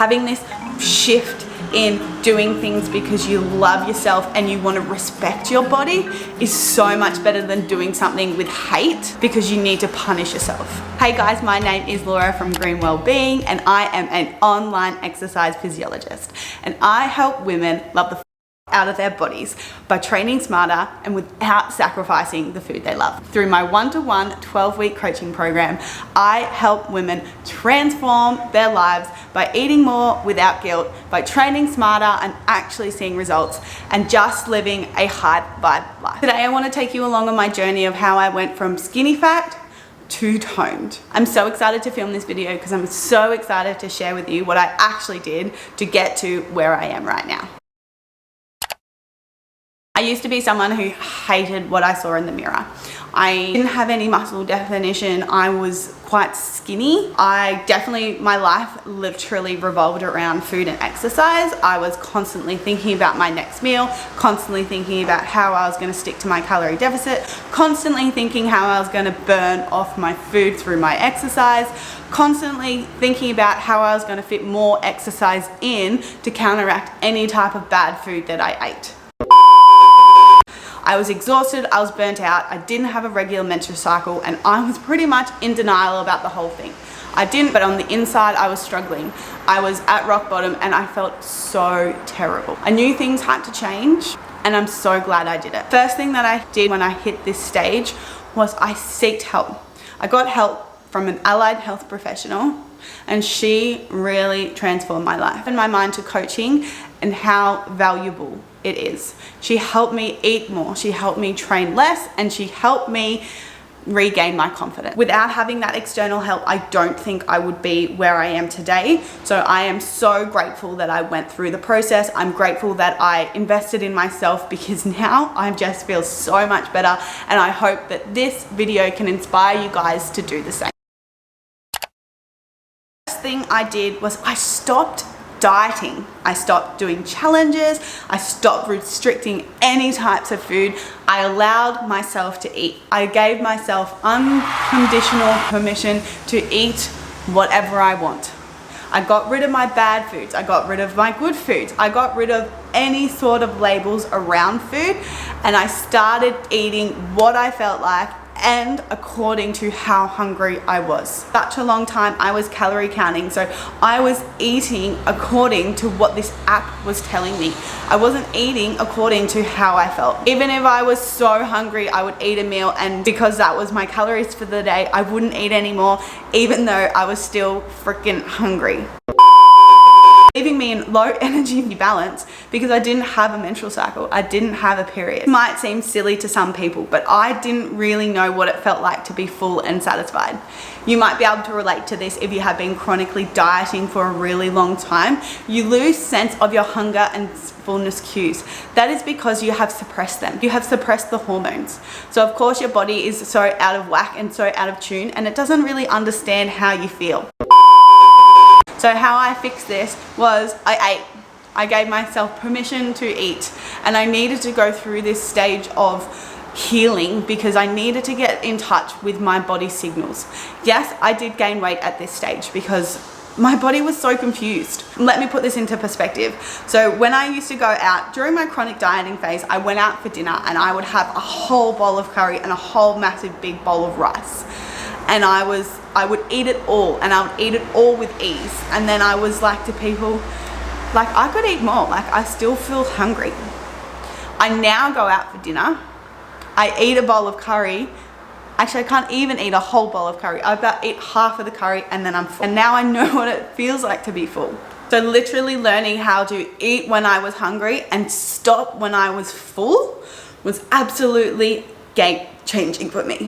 Having this shift in doing things because you love yourself and you want to respect your body is so much better than doing something with hate because you need to punish yourself. Hey guys, my name is Laura from Green Wellbeing and I am an online exercise physiologist, and I help women love the out of their bodies by training smarter and without sacrificing the food they love. Through my one-to-one 12-week coaching program, I help women transform their lives by eating more without guilt, by training smarter and actually seeing results, and just living a high vibe life. Today I want to take you along on my journey of how I went from skinny fat to toned. I'm so excited to film this video because I'm so excited to share with you what I actually did to get to where I am right now. I used to be someone who hated what I saw in the mirror. I didn't have any muscle definition. I was quite skinny. My life literally revolved around food and exercise. I was constantly thinking about my next meal, constantly thinking about how I was going to stick to my calorie deficit, constantly thinking how I was going to burn off my food through my exercise, constantly thinking about how I was going to fit more exercise in to counteract any type of bad food that I ate. I was exhausted, I was burnt out, I didn't have a regular menstrual cycle, and I was pretty much in denial about the whole thing. I didn't, but on the inside I was struggling. I was at rock bottom and I felt so terrible. I knew things had to change and I'm so glad I did it. First thing that I did when I hit this stage was I sought help. I got help from an allied health professional and she really transformed my life and my mind to coaching and how valuable it is. She helped me eat more, she helped me train less, and she helped me regain my confidence. Without having that external help, I don't think I would be where I am today. So I am so grateful that I went through the process. I'm grateful that I invested in myself because now I just feel so much better, and I hope that this video can inspire you guys to do the same. First thing I did was I stopped dieting. I stopped doing challenges. I stopped restricting any types of food. I allowed myself to eat. I gave myself unconditional permission to eat whatever I want. I got rid of my bad foods. I got rid of my good foods. I got rid of any sort of labels around food, and I started eating what I felt like and according to how hungry I was. Such a long time I was calorie counting, so I was eating according to what this app was telling me. I wasn't eating according to how I felt. Even if I was so hungry, I would eat a meal, and because that was my calories for the day, I wouldn't eat anymore even though I was still freaking hungry, leaving me in low energy balance because I didn't have a menstrual cycle. I didn't have a period. It might seem silly to some people, but I didn't really know what it felt like to be full and satisfied. You might be able to relate to this if you have been chronically dieting for a really long time. You lose sense of your hunger and fullness cues. That is because you have suppressed them. You have suppressed the hormones. So of course your body is so out of whack and so out of tune, and it doesn't really understand how you feel. So how I fixed this was I ate. I gave myself permission to eat, and I needed to go through this stage of healing because I needed to get in touch with my body signals. Yes, I did gain weight at this stage because my body was so confused. Let me put this into perspective. So when I used to go out during my chronic dieting phase, I went out for dinner and I would have a whole bowl of curry and a whole massive big bowl of rice. And I would eat it all, and I would eat it all with ease. And then I was like to people, like, I could eat more, like I still feel hungry. I now go out for dinner, I eat a bowl of curry. Actually, I can't even eat a whole bowl of curry. I about eat half of the curry and then I'm full. And now I know what it feels like to be full. So literally learning how to eat when I was hungry and stop when I was full was absolutely game changing for me.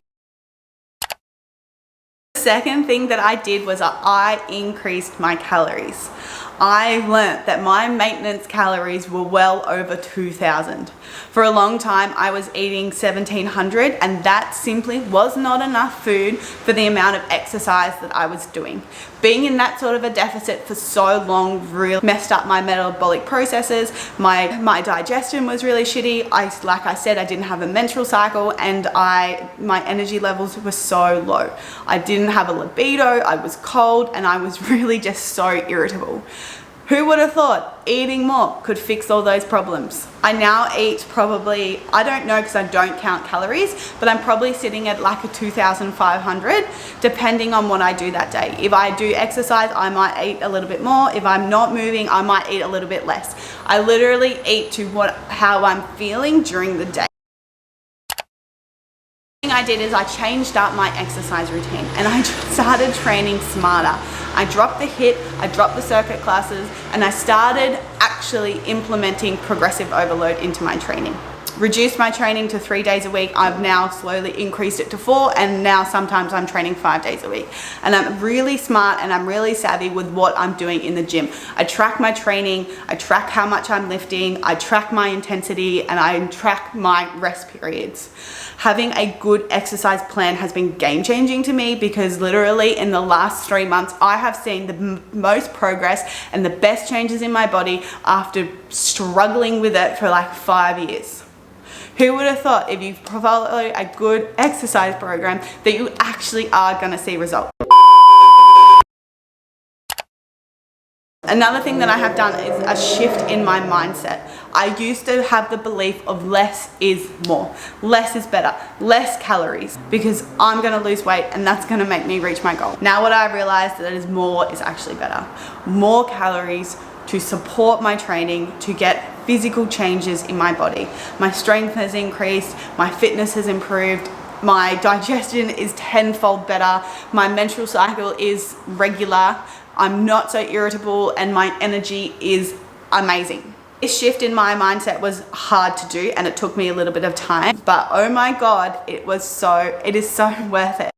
Second thing that I did was I increased my calories. I learnt that my maintenance calories were well over 2,000. For a long time, I was eating 1,700, and that simply was not enough food for the amount of exercise that I was doing. Being in that sort of a deficit for so long really messed up my metabolic processes. My digestion was really shitty. Like I said, I didn't have a menstrual cycle, and my energy levels were so low. I didn't have a libido, I was cold, and I was really just so irritable. Who would have thought eating more could fix all those problems? I now eat probably, I don't know because I don't count calories, but I'm probably sitting at like a 2,500 depending on what I do that day. If I do exercise, I might eat a little bit more. If I'm not moving, I might eat a little bit less. I literally eat to how I'm feeling during the day. I did is I changed up my exercise routine and I started training smarter. I dropped the HIIT, I dropped the circuit classes, and I started actually implementing progressive overload into my training. Reduced my training to 3 days a week. I've now slowly increased it to 4, and now sometimes I'm training 5 days a week. And I'm really smart and I'm really savvy with what I'm doing in the gym. I track my training, I track how much I'm lifting, I track my intensity, and I track my rest periods. Having a good exercise plan has been game changing to me because literally in the last 3 months, I have seen the most progress and the best changes in my body after struggling with it for like 5 years. Who would have thought if you follow a good exercise program that you actually are going to see results? Another thing that I have done is a shift in my mindset. I used to have the belief of less is more. Less is better. Less calories because I'm going to lose weight and that's going to make me reach my goal. Now what I realized that is more is actually better. More calories to support my training, to get physical changes in my body. My strength has increased, my fitness has improved, my digestion is tenfold better, my menstrual cycle is regular, I'm not so irritable, and my energy is amazing. This shift in my mindset was hard to do and it took me a little bit of time, but oh my God, it is so worth it.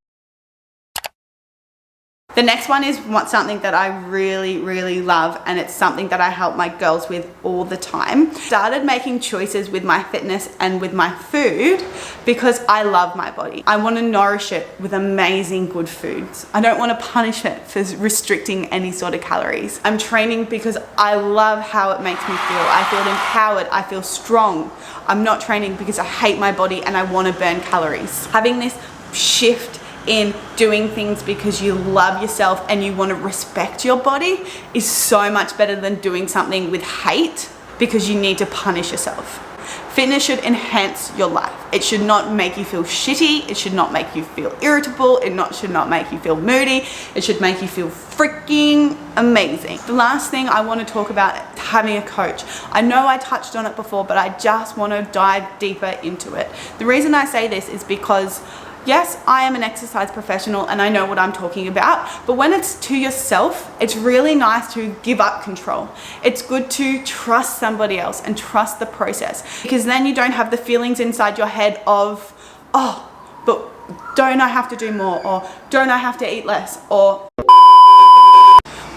The next one is something that I really, really love, and it's something that I help my girls with all the time. Started making choices with my fitness and with my food because I love my body. I want to nourish it with amazing good foods. I don't want to punish it for restricting any sort of calories. I'm training because I love how it makes me feel. I feel empowered, I feel strong. I'm not training because I hate my body and I want to burn calories. Having this shift in doing things because you love yourself and you want to respect your body is so much better than doing something with hate because you need to punish yourself. Fitness should enhance your life. It should not make you feel shitty. It should not make you feel irritable. It should not make you feel moody. It should make you feel freaking amazing. The last thing I want to talk about is having a coach. I know I touched on it before, but I just want to dive deeper into it. The reason I say this is because yes, I am an exercise professional and I know what I'm talking about, but when it's to yourself, it's really nice to give up control. It's good to trust somebody else and trust the process because then you don't have the feelings inside your head of, oh, but don't I have to do more, or don't I have to eat less, or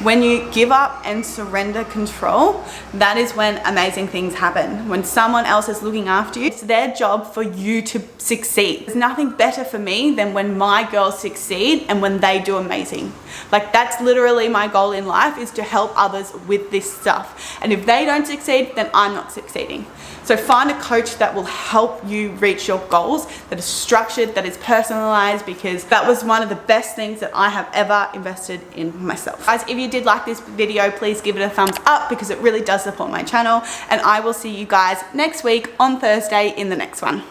when you give up and surrender control, that is when amazing things happen. When someone else is looking after you, it's their job for you to succeed. There's nothing better for me than when my girls succeed and when they do amazing. Like that's literally my goal in life, is to help others with this stuff. And if they don't succeed, then I'm not succeeding. So find a coach that will help you reach your goals, that is structured, that is personalized, because that was one of the best things that I have ever invested in myself. Guys, if you did like this video, please give it a thumbs up because it really does support my channel, and I will see you guys next week on Thursday in the next one.